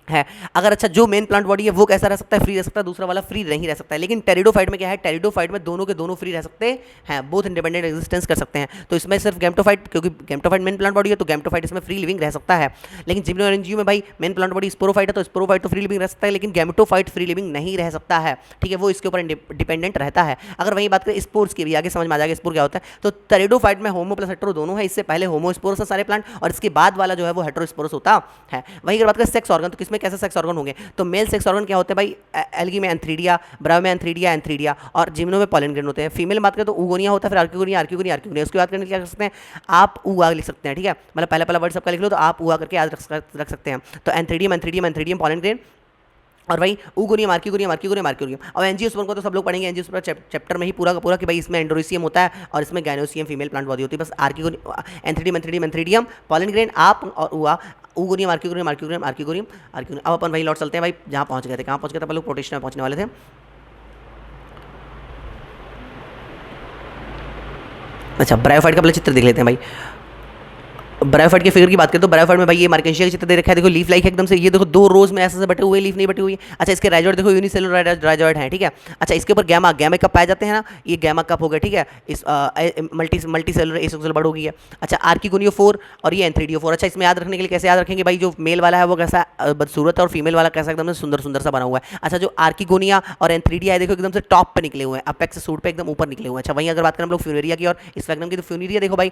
है। अगर अच्छा जो मेन प्लांट बॉडी है वो कैसा रह सकता है, फ्री रह सकता है, दूसरा वाला फ्री नहीं रह सकता है। लेकिन टेरिडोफाइट में क्या है, टेरिडोफाइट में दोनों के दोनों फ्री रह सकते हैं, बोथ इंडिपेंडेंट एग्जिस्टेंस कर सकते हैं। तो इसमें सिर्फ गैमेटोफाइट, क्योंकि गैमेटोफाइट मेन प्लांट बॉडी है तो गैमेटोफाइट इसमें फ्री लिविंग रह सकता है। लेकिन जिम्नो और एंजियो में भाई मेन प्लांट बॉडी स्पोरोफाइट है तो स्पोरोफाइट तो फ्री लिविंग रह सकता है, लेकिन गैमेटोफाइट फ्री लिविंग नहीं रह सकता है, ठीक है, वो इसके ऊपर डिपेंडेंट रहता है। अगर वही बात करें स्पोर्स की भी, आगे समझ में आ जाएगा स्पोर क्या होता है। तो टेरिडोफाइट में होमो प्लस हेटेरो दोनों है, इससे पहले होमोस्पोरस है सारे प्लांट, और इसके बाद वाला जो है वो हेटेरोस्पोरस होता है। वहीं अगर बात करें सेक्स ऑर्गन, तो किसमें कैसे सेक्स ऑर्गन होंगे, तो मेल सेक्स ऑर्गन क्या होते हैं भाई, एल्गी में एंथ्रीडिया, ब्रायो में एंथ्रीडिया और जिम्नो में पॉलन ग्रेन होते हैं। फीमेल बात करें तो ऊगोनिया होता है, फिर आर्कियोगोनिया। उसकी बात करने क्या कर सकते हैं, आप ऊआ लिख सकते हैं, ठीक है, मतलब पहला वर्ड सबका लिख लो तो आप ऊआ करके याद रख सकते हैं। तो एंथ्रीडियम पॉलन ग्रेन, और भाई ऊगोनियम आर्कियोगोनियम। और एंजियोस्पर्म को तो सब लोग पढ़ेंगे, एंजियोस्पर्म चैप्टर में ही पूरा का पूरा कि भाई इसमें एंडोरिसियम होता है और इसमें गैनोसियम फीमेल प्लांट बॉडी होती है। बस एंथ्रीडियम पॉलन ग्रेन, आप और ऊआ, ऊगोनियम आर्कियोगोनियम। अब अपन वही लौट चलते हैं भाई जहाँ पहुँच गए थे, कहाँ पहुँच गए थे अपन लोग, प्रोटेशन में पहुँचने वाले थे। अच्छा, ब्रायोफाइट का पहले चित्र देख लेते हैं भाई। ब्रायोफाइट के फिगर की बात करें तो ब्रायोफाइट में भाई ये मार्केशिया का चित्र दे रखा है, देखो लीफ लाइक है एकदम से, ये देखो 2 रोज में ऐसे बटे हुए, लीफ नहीं बटी हुई है। अच्छा, इसके राइजॉइड देखो यूनिसेलुलर राइजॉइड है, ठीक है। अच्छा, इसके ऊपर गैमा कप पाए जाते हैं ना, ये गैमा कप हो गया, ठीक है, इस मल्टी सेलुलर एसोक्सियल बर्ड हो गई है। अच्छा, आर्किगोनियो 4 और ये एंथ्रीडियो 4। अच्छा, इसमें याद रखने के लिए कैसे याद रखेंगे भाई, जो मेल वाला है वो कैसा बदसूरत है और फीमेल वाला कैसा एकदम से सुंदर सा बना हुआ है। अच्छा, जो आर्किगोनिया और एंथ्रीडिया है देखो एकदम से टॉप पे निकले हुए हैं, अपेक्स सूट पे एकदम ऊपर निकले हुए हैं। अच्छा, वहीं अगर बात करें हम लोग फ्यूनेरिया की और स्फेग्नम की, तो फ्यूनेरिया देखो भाई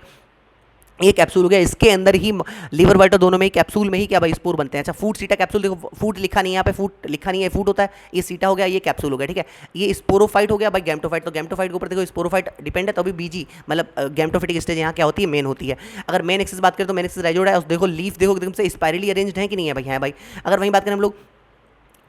ये कैप्सूल हो गया, इसके अंदर ही लीवर वाइटर दोनों में ही कैप्सूल में ही क्या भाई स्पोर बनते हैं। अच्छा, फूट सीटा कैप्सूल देखो, फूट लिखा नहीं है यहाँ पे, फूट लिखा नहीं है, फूट होता है, ये सीटा हो गया, ये कैप्सूल हो गया, ठीक है। ये स्पोरोफाइट हो गया भाई, गैमेटोफाइट, तो गैमेटोफाइट के ऊपर देखो स्पोरोफाइट डिपेंड है, तो अभी बीजी मतलब गैमेटोफिटिक स्टेज यहाँ क्या होती है, मेन होती है। अगर मेन एक्सिस बात करें तो मेन एक्सिस राइजोइड है, देखो लीफ देखो एकदम से स्पाइरली अरेंज्ड है कि नहीं है भाई, है भाई। अगर वहीं बात करें हम लोग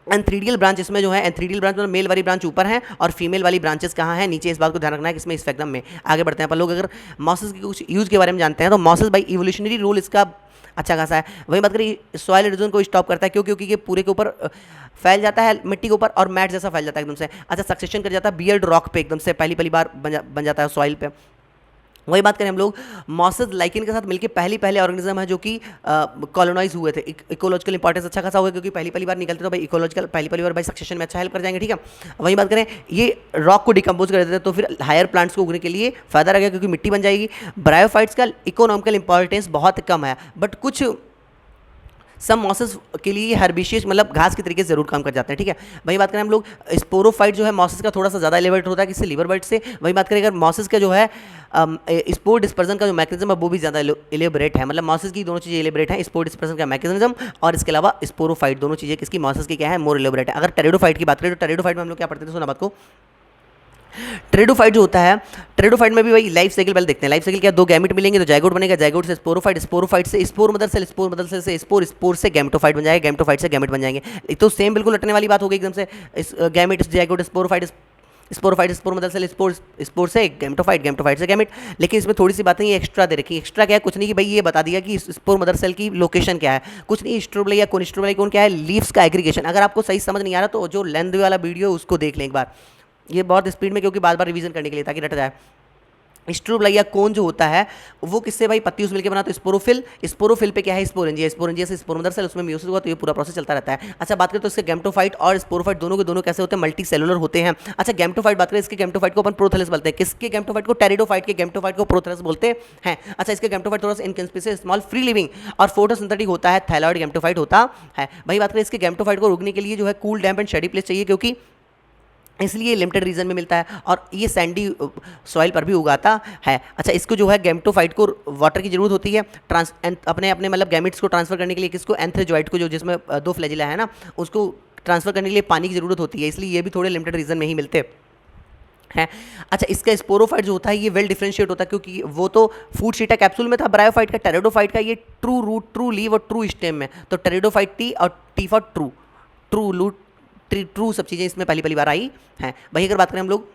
एंथ्रीडियल ब्रांच, इसमें जो है एंथ्रीडियल ब्रांच मतलब मेल वाली ब्रांच ऊपर है और फीमेल वाली ब्रांचेस कहाँ है, नीचे, इस बात को ध्यान रखना है कि इसमें स्फेग्नम में। आगे बढ़ते हैं अपन लोग, अगर मॉसेस की कुछ यूज के बारे में जानते हैं तो मॉसेस भाई इवोल्यूशनरी रोल इसका अच्छा खासा है। वहीं बात करें सॉइल इरोजन को स्टॉप करता है, क्योंकि ये पूरे के ऊपर फैल जाता है मिट्टी के ऊपर और मैट जैसा फैल जाता है एकदम से। अच्छा, सक्सेशन कर जाता है बियर्ड रॉक पे, एकदम से पहली बार बन जाता है सॉइल पे। वही बात करें हम लोग, मॉसेस लाइकेन के साथ मिलकर पहले ऑर्गेनिज्म है जो कि कॉलोनाइज हुए थे। इकोलॉजिकल इंपॉर्टेंस अच्छा खासा होगा क्योंकि पहली बार निकलते तो भाई इकोलॉजिकल पहली बार भाई सक्सेशन में अच्छा हेल्प कर जाएंगे, ठीक है। वही बात करें, ये रॉक को डिकम्पोज कर देते हैं तो फिर हायर प्लांट्स को उगने के लिए फायदा रहेगा क्योंकि मिट्टी बन जाएगी। ब्रायोफाइट्स का इकोनॉमिकल इंपॉर्टेंस बहुत कम है, बट कुछ सब मॉसेस के लिए हर्बिशियस मतलब घास के तरीके से जरूर काम कर जाते हैं, ठीक है। वही बात करें हम लोग, स्पोरोफाइट जो है मॉसेस का थोड़ा सा ज़्यादा एलिवेट होता है किससे, लीवर बाइट से। वही बात करें अगर मॉसेस का जो है स्पोर डिस्पर्जन का जो मैकेनिज्म है वो भी ज़्यादा एलिबरेट है, मतलब मॉसेस की दोनों चीज़ें एलिबरेट है, स्पोर डिस्पर्सन का मैकेनिज्म और इसके अलावा स्पोरोफाइट, दोनों चीज़ें किसकी, मॉसेस की क्या है, मोर एलिबरेट है। अगर टेरिडोफाइट की बात करें तो टेरिडोफाइट में हम लोग क्या पढ़ते थे, सुना बात को, टेरिडोफाइट जो होता है, टेरिडोफाइट में भी वही लाइफ साइकिल पहले देखते हैं। लाइफ साइकिल क्या, 2 गैमेट मिलेंगे तो जाइगोट बनेगा, जाइगोट से स्पोरोफाइट, स्पोरोफाइट से spore mother cell, spore mother cell से स्पोर, स्पोर से गैमेटोफाइट बन जाएगा, गैमेटोफाइट से गैमेट बन जाएंगे। तो सेम बिल्कुल रटने वाली बात हो गई एकदम से, इस gamete, zygote, sporophyte, sporophyte spore mother cell, spore से गैमेटोफाइट, गैमेटोफाइट से गैमेट। लेकिन इसमें थोड़ी सी बातें ये एक्स्ट्रा दे रखी। एक्स्ट्रा क्या है, कुछ नहीं कि भाई ये बता दिया कि स्पोर मदर सेल की लोकेशन क्या है, कुछ नहीं। स्ट्रोबलाई या कोन, स्ट्रोबलाई कोन क्या है, लीव्स का एग्रीगेशन। अगर आपको सही समझ नहीं आ रहा तो जो लेंथ वाला वीडियो उसको देख लें एक बार, ये बहुत स्पीड में, क्योंकि बार बार रिवीजन करने के लिए, ताकि रट जाए। स्ट्रोबलाइया कोन जो होता है वो किससे भाई, पत्तियों से मिलकर बना, तो स्पोरोफिल। स्पोरोफिल पे क्या है, स्पोरेंजिया, स्पोरेंजिया से स्पोर मदर सेल, उसमें मियोसिस हुआ, तो ये पूरा प्रोसेस चलता रहता है। अच्छा बात करें तो इसके गैमेटोफाइट और स्पोरोफाइट दोनों के दोनों कैसे होते हैं, मल्टी सेलुलर होते हैं। अच्छा गैमेटोफाइट बात करें, इसके गैमेटोफाइट को अपन प्रोथेलस बोलते हैं। किसके गैमेटोफाइट को, टेरिडोफाइट के गैमेटोफाइट को प्रोथेलस बोलते हैं। अच्छा इसके गैमेटोफाइट थोड़ा सा इनकंस्पिशियस, स्मॉल, फ्री लिविंग और फोटोसिंथेटिक होता है, थैलाइड गैमेटोफाइट होता है। भाई बात करें इसके गैमेटोफाइट को रोकने के लिए जो है cool, damp and shady place चाहिए, क्योंकि इसलिए लिमिटेड रीजन में मिलता है और ये सैंडी सॉइल पर भी उगाता है। अच्छा इसको जो है गैमेटोफाइट को वाटर की जरूरत होती है अपने अपने मतलब गैमेट्स को ट्रांसफर करने के लिए। किसको, एंथ्रेजॉइट को, जो जिसमें दो फ्लैजिला है ना, उसको ट्रांसफर करने के लिए पानी की जरूरत होती है, इसलिए ये भी थोड़े लिमिटेड रीजन में ही मिलते हैं। अच्छा इसका स्पोरोफाइट जो होता है ये वेल डिफरेंशिएट होता है, क्योंकि वो तो फूड शीटा कैप्सूल में था। ब्रायोफाइट का, टेरिडोफाइट का ये ट्रू रूट, ट्रू लीव और ट्रू स्टेम में, तो टेरिडोफाइट टी और T for true, true root, true सब चीज़ें इसमें पहली पहली बार आई हैं। वही अगर बात करें हम लोग,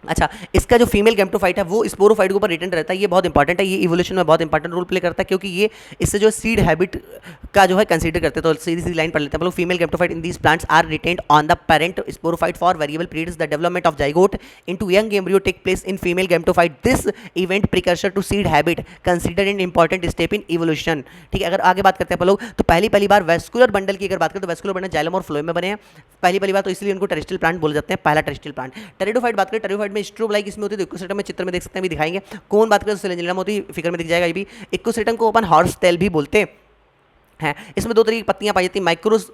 अच्छा इसका जो फीमेल गैमेटोफाइट है वो स्पोरोफाइट के ऊपर रिटेंड रहता है। ये बहुत इंपॉर्टेंट है, ये इवोल्यूशन में बहुत इंपॉर्टेंट रोल प्ले करता है, क्योंकि ये इससे जो सीड हैबिट का जो है कंसीडर करते हैं। तो सीधी सीधी लाइन पढ़ लेते हैं हम लोग, female gametophyte in these plants are retained on the parent sporophyte for variable periods. The development of zygote into young embryo take place in female gametophyte. This event precursor to seed habit consider an important step in evolution. ठीक है, अगर आगे बात करते हैं हम लोग, तो पहली बार वेस्कुलर बंडल की अगर बात करें तो वेस्कुलर बंडल जाइलम और फ्लोएम में बने हैं पहली बार, तो इसलिए उनको टेरेस्ट्रियल प्लांट बोले जाते हैं, पहला टेरेस्ट्रियल प्लांट। टेरिडोफाइट बात करें, टेरिडोफाइट में स्ट्रोबलाइक इसमें होती है, तो इकोसिस्टम में चित्र में देख सकते हैं, भी दिखाएंगे। कौन बात करें तो सिलेंजिलम होती है, फिगर में दिख जाएगा। ये भी इकोसिस्टम को अपन हॉर्स टेल भी बोलते हैं। इसमें दो तरीके की पत्तियां पाई जाती हैं,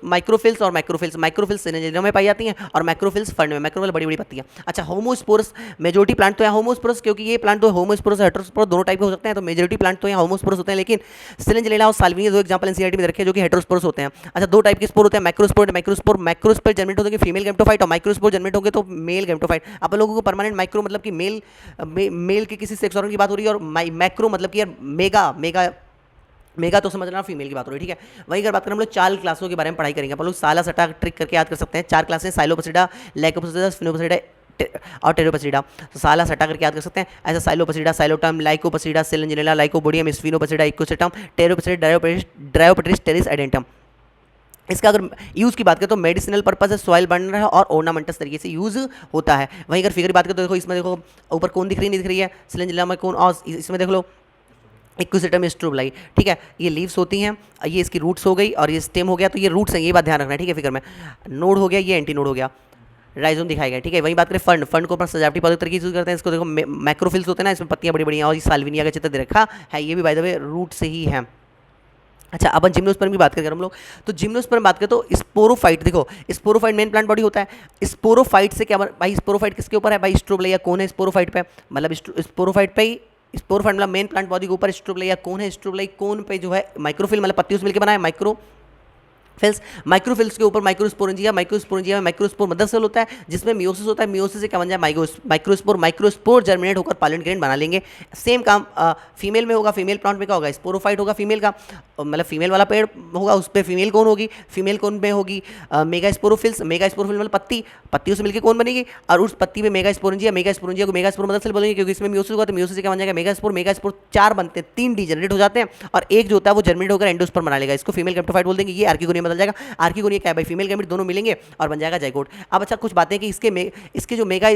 माइक्रोफिल्स और मैक्रोफिल्स। माइक्रोफिल्स सिलेंजिलम में पाई जाती हैं और मैक्रोफिल्स फर्न में, मैक्रोफिल बड़ी बड़ी पत्तियां। अच्छा होमोस्पोरस मेजोरिटी प्लांट तो है होमोस्पोरस, क्योंकि ये प्लांट तो होमोस्पोरस हेटेरोस्पोरस दोनों टाइप के हो सकते हैं, तो मेजोरिटी प्लांट तो यहाँ होमोस्पोरस होते हैं। लेकिन सिलेंजिलेला और साल्विनिया दो एग्जांपल एनसीईआरटी में रखे जो कि हेटेरोस्पोरस होते हैं। अच्छा दो टाइप के स्पोर होते हैं, मैक्रोस्पोर, मैक्रोस्पोर जनरेट होते हैं फीमेल गैमेटोफाइट और माइक्रोस्पोर जनरेट होंगे तो मेल गैमेटोफाइट। आप लोगों को परमानेंट माइक्रो मतलब कि मेल के किसी सेक्स ऑर्गन की बात हो रही है, और मैक्रो मतलब कि यार मेगा तो समझ रहा फीमेल की बात हो रही है। ठीक है, वही अगर बात करें हम लोग 4 क्लासों के बारे में पढ़ाई करेंगे। अपन लोग साला सटा ट्रिक करके याद कर सकते हैं। 4 क्लासें, साइलोपसिडा, लाइकोपसिडा, स्फिनोपसिडा और टेरोपसिडा। तो साला सटा करके याद कर सकते हैं। ऐसा साइलोपसिडा, साइलोटम, लाइकोपसिडा, सिलेंजिनेला, लाइकोबोडियम, स्फिनोपसिडा, इकोसिटम, टेरोपसिडा, ड्रायोपेट्रिस, टेरिस एडेंटम। इसका अगर यूज़ की बात करें तो मेडिसिनल पर्पस है, सॉइल बर्नर है और ऑर्नामेंटस तरीके से यूज़ होता है। वहीं अगर फिगर की बात करें तो देखो इसमें देखो ऊपर कौन दिख रही नहीं दिख रही है, सिलेंजिनेला में कौन, और इसमें देख लो इक्विसिटम स्ट्रोबलाई। ठीक है, ये लीव्स होती हैं, ये इसकी रूट्स हो गई और ये स्टेम हो गया, तो ये रूट्स हैं, ये बात ध्यान रखना है। ठीक है, फिगर में नोड हो गया, ये एंटी नोड हो गया, राइजोम दिखाया गया। ठीक है, वही बात करें फंड को अपन सजावटी पौधे तरीके से यूज करते हैं। इसको देखो मैक्रोफिल्स होते हैं ना, इसमें पत्तियां बड़ी बड़ी हैं और ये साल्विनिया का चित्र दे रखा है, ये भी बाय द वे रूट से ही है। अच्छा अपन जिम्नोस्पर्म की बात करें हम लोग, तो जिम्नोस्पर्म बात करें तो स्पोरोफाइट, देखो स्पोरोफाइट मेन प्लांट बॉडी होता है। स्पोरोफाइट से क्या भाई, स्पोरोफाइट किसके ऊपर है भाई, स्ट्रोबलाइया कौन है स्पोरोफाइट पे, मतलब स्पोरोफाइट पे ही स्पोरोफाइट मतलब मेन प्लांट बॉडी के ऊपर स्ट्रोबलाइया कौन है, स्ट्रोबलाई कौन पे जो है माइक्रोफिल मतलब पत्तियों से मिलकर बना है माइक्रोफिल्स। माइक्रोफिल्स के ऊपर माइक्रोस्पोरेंजिया, माइक्रोस्पोरेंजिया में माइक्रोस्पोर मदर सेल होता है जिसमें मियोसिस होता है, मियोसिस से क्या बन जाए माइक्रोस्पोर, माइक्रोस्पोर जर्मिनेट होकर पॉलन ग्रेन बना लेंगे। सेम काम फीमेल में होगा, फीमेल प्लांट में क्या होगा, स्पोरोफाइट होगा फीमेल का, मतलब फीमेल वाला पेड़ होगा उस पर फीमेल कौन होगी, फीमेल कौन में होगी मेगा स्पोरोफिल्स, मेगा स्पोरोफिल मतलब पत्तियों से मिलकर कौन बनेगी, और उस पत्ती में मेगा स्पोरेंजिया को मेगा स्पोर मदर सेल बोलेंगे, क्योंकि इसमें मियोसिस होगा तो मियोसिस से क्या बन जाएगा मेगा स्पोर 4 बनते हैं, 3 डीजनरेट हो जाते हैं और एक जो होता है वो जर्मिनेट होकर एंडोस्पर्म बना लेगा, इसको फीमेल गैमेटोफाइट बोल देंगे। ये आर्किगोनिया बदल जाएगा, आर्किगोनिया क्या है भाई, फीमेल गैमेट दोनों मिलेंगे और बन जाएगा जाइगोट। अब अच्छा कुछ बातें कि इसके जो मेगा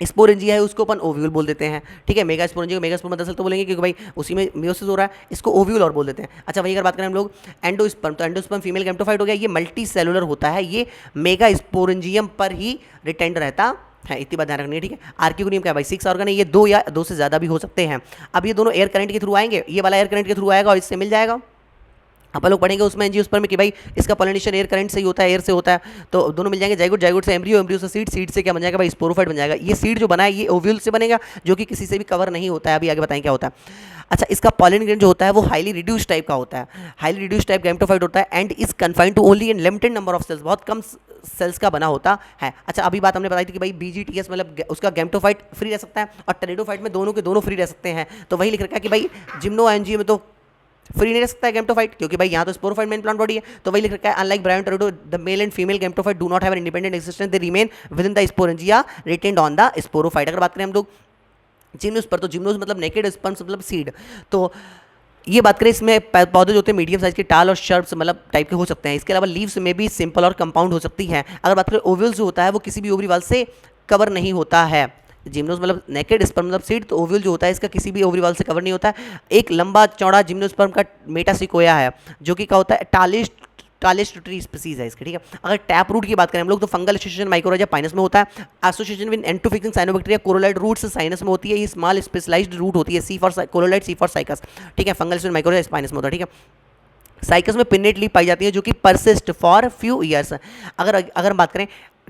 स्पोरेंजिया है उसको अपन ओव्यूल बोल देते हैं। ठीक है, मेगा स्पोरेंजिया को मेगा स्पोर मदर सेल तो बोलेंगे क्योंकि भाई उसी में मियोसिस हो रहा है, इसको ओव्यूल और बोल देते हैं। अच्छा वही अगर बात करें हम लोग एंडोस्पर्म, तो एंडोस्पर्म फीमेल गैमेटोफाइट हो गया, ये मल्टी सेलुलर होता है, ये मेगा स्पोरेंजियम पर ही रिटेंड रहता है, इतनी बात ध्यान रखनी है। ठीक है, आर्किगोनियम क्या है भाई 6 ऑर्गन है, ये 2 या 2 से ज़्यादा भी हो सकते हैं। अब ये दोनों एयर करंट के थ्रू आएंगे, ये वाला एयर करंट के थ्रू आएगा और इससे मिल जाएगा। अपन लोग पढ़ेंगे उसमें एंजियोस्पर्म में कि भाई इसका पॉलिनेशन एयर करंट से ही होता है, एयर से होता है, तो दोनों मिल जाएंगे। जाइगोट, जाइगोट से एम्ब्रियो, एम्ब्रियो से सीड, सीड से क्या बन जाएगा भाई स्पोरोफाइट बन जाएगा। ये सीड जो बना है ये ओव्यूल से बनेगा जो कि किसी से भी कवर नहीं होता है, अभी आगे बताएं क्या होता है। अच्छा इसका पॉलन ग्रेन जो होता है वो हाईली रिड्यूस टाइप का होता है, हाईली रिड्यूस टाइप गैमेटोफाइट होता है and is confined to only in limited number of cells, बहुत कम सेल्स का बना होता है। अच्छा अभी बात हमने बताई थी कि भाई बीजीटीएस मतलब उसका गैमेटोफाइट फ्री रह सकता है और टेरिडोफाइट में दोनों के दोनों फ्री रह सकते हैं, तो वही लिख रखा है कि भाई जिम्नो एंजियो में तो फ्री नहीं रह सकता है गैमेटोफाइट, क्योंकि भाई यहाँ तो स्पोरोफाइट मेन प्लांट बॉडी है, तो वही लिख रखा है unlike Brian Toretto the male and female gametophyte do not have an independent existence, they remain within the sporangia retained on the sporophyte. अगर बात करें हम लोग जिम्नोस पर, तो जिम्नोस मतलब नेकेड स्पर्म्स मतलब सीड। तो ये बात करें इसमें पौधे जो होते हैं मीडियम साइज के टाल और शर्प्स मतलब टाइप के हो सकते हैं। इसके अलावा लीव्स में भी सिंपल और कंपाउंड हो सकती है। अगर बात करें ओव्यूल्स जो होता है वो किसी भी ओवरी वाल से कवर नहीं होता है। जिम्नोस मतलब नेकेड स्पर्म मतलब सीड, तो ओव्यूल जो होता है इसका किसी भी ओवरी वाल से कवर नहीं होता है। एक लंबा चौड़ा जिम्नोस्पर्म का मेटासिकोया है जो कि क्या होता है टालिस्ट ट्री स्पीसीज है इसके, ठीक है। अगर टैप रूट की बात करें हम लोग तो फंगल एसोसिएशन माइकोराइजा पाइनस में होता है। Association with N two fixing cyanobacteria coralloid roots Cycas में होती है। ये स्मॉल स्पेशलाइज्ड रूट होती है, C for coralloid, C for Cycas, ठीक है। फंगल एसोसिएशन माइकोराइजा पाइनस में होता है, ठीक है। साइकस में पिन्नेट लीफ पाई जाती है जो कि परसिस्ट फॉर फ्यू ईयर्स। अगर हम बात करें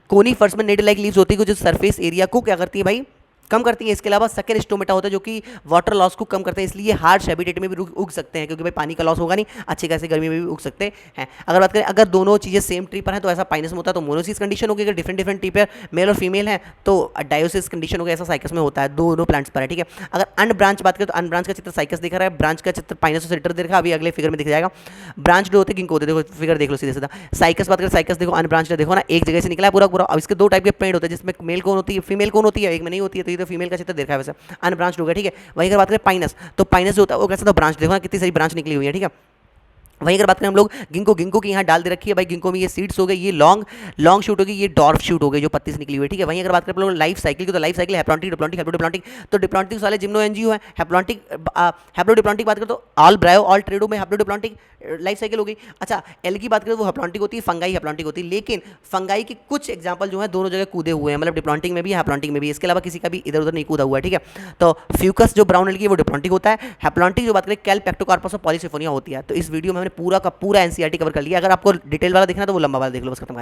कोनीफर्स में नेड लाइक लीव्स होती है जो सरफेस एरिया को क्या करती है भाई, कम करती है। इसके अलावा सकेर स्टोमेटा होता है जो कि वाटर लॉस को कम करते हैं, इसलिए हार्श हैबिटेट में भी उग सकते हैं, क्योंकि भाई पानी का लॉस होगा नहीं, अच्छी खासी गर्मी में भी उग सकते हैं। अगर बात करें अगर दोनों चीज़ें सेम ट्री पर हैं तो ऐसा पाइनस में होता है, तो मोनोसिस कंडीशन होगी। अगर डिफरेंट डिफरेंट ट्री पर मेल और फीमेल है तो डायोसिस कंडीशन होगा, ऐसा साइकस में होता है, दोनों प्लांट्स पर है, ठीक है। अगर अनब्रांच बात करें तो अनब्रांच का चित्र साइकस दिखा रहा है, ब्रांच का चित्र पाइनस सेटर दिख रहा है, अभी अगले फिगर में दिख जाएगा। ब्रांच जो होते हैं गिंको होते, देखो फिगर देख लो सीधे सीधा। साइकस बात करें साइकस देखो, अनब्रांच देखो ना, एक जगह से निकला है पूरा पूरा। अब इसके दो टाइप के पेड़ होते हैं जिसमें मेल कौन होती है, फीमेल कौन होती है, एक में नहीं होती है, तो ये तो फीमेल का चित्र देखा है वैसे, अनब्रांच्ड हो गया, ठीक है। वहीं अगर बात करें पाइनस, तो पाइनस जो होता है वो कैसा था, ब्रांच देखो ना कितनी सारी ब्रांच निकली हुई है, ठीक है। वहीं अगर बात करें हम लोग गिंको की यहाँ डाल दे रखी है भाई, गिंको में ये सीड्स हो गए, ये लॉन्ग शूट होगी, ये डॉर्फ शूट हो गई जो पत्ती से निकली हुई है, ठीक है। वहीं अगर बात करें हम लोग लाइफ साइकिल की, तो life cycle haplontic diplontic haplodiplontic, तो डिप्लॉन्टिक वाले जिम्नो एनजीओ है। हैप्लोडिप्लॉन्टिक बात करें तो ऑल ब्रायो ऑल ट्रेडो में हैप्लोडिप्लॉन्टिक लाइफ साइकिल होगी। अच्छा एल की बात करें तो वो हैप्लॉन्टिक होती है, फंगाई हैप्लॉन्टिक होती है, लेकिन फंगाई के कुछ एग्जाम्पल जो है दोनों जगह कूदे हुए हैं, मतलब डिप्लॉन्टिक में भी हैप्लॉन्टिक में भी, इसके अलावा किसी का भी इधर उधर नहीं कूदा हुआ है, ठीक है। तो फ्यूकस जो ब्राउन एल्गी वो डिप्लॉन्टिक होता है। हैप्लॉन्टिक जो बात करें कैलपेक्टोकार्पस और पॉलीसिफोनिया होती है। तो इस वीडियो में हमने पूरा का पूरा एनसीईआरटी कवर कर लिया। अगर आपको डिटेल वाला देखना है तो वो लंबा वाला देख लो, बस खत्म कहानी।